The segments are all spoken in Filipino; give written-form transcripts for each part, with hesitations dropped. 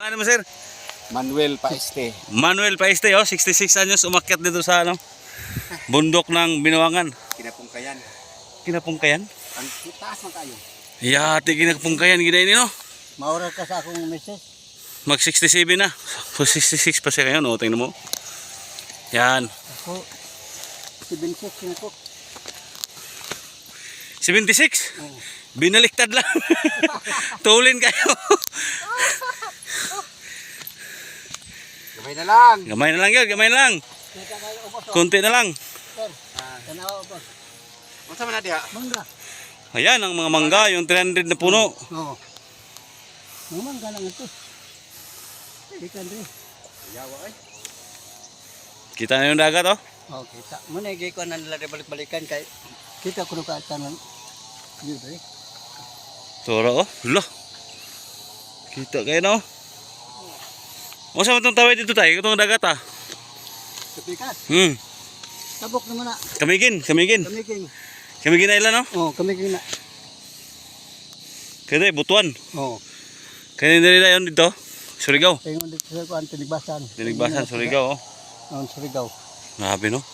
Ano mo sir? Manuel Paiste. Manuel Paiste, 66 anyos, umakyat dito sa bundok ng Binawangan. Kinapungkayan. Kinapungkayan? Ang taas man kayo. Yati kinapungkayan gina ini no. Maura ka sa akong message. Mag 67 na. So 66 pa siya ngayon, oh, tingnan mo. Yan. Ako 76 ako. 76? Binaliktad lang. Tulin kayo. Gabay na lang. Gamay na lang yun, gamay na lang. Kunti na lang. Sir, tanawa boss. Unsa man na diha? Mangga. Ayan ang mga mangga, yung 300 na puno. Oo. Mga mangga lang ito. Ikan rin. Yawa ay. Kita na yung dagat, oh. Oh, kita. Muna igay ko na nila balik-balikan kay kita ko ka tanan. Yun rin. Toro, oh. Lula. Kita kayo na, oh. O saan itong tawid dito tayo? Itong dagat, ah. Kapikat. Tabok naman na. Kamigin, kamigin. Kamigin. Kamigin na ilan, oh. Oh, kamigin na. Kaya butuan. Oh. Kaya nila yun dito. Surigao. Kaya dito sa kuan Tinigbasan. Tinigbasan, Surigao, oh. Oh, Surigao. Grabe, no?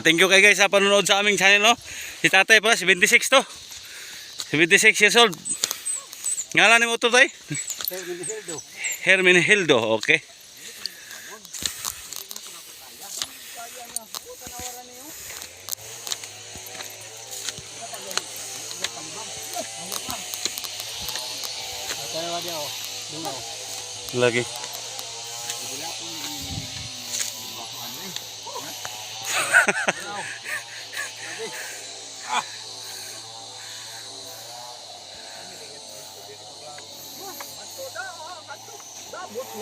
Thank you kayo guys sa panonood sa aming channel, no? Si tatay pala, 76 to. 76 years old. Ngalan ni mo ito, tay? Hermenegildo. Hermenegildo, okay. Lagi.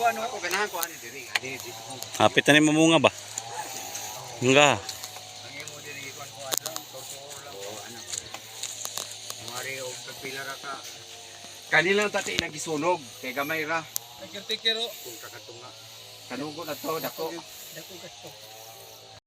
Ako ganahan ko ani diri. Hapit na ni mamunga ba? Enggak. Ang imo diri kuan ko lang, tortoro lang o ano. Mario pagpilara ka. Kanilang tati nagisunog kay gamay ra. Tikiro. Kung kakatunga. Kanugo na to dako. Dako gasto.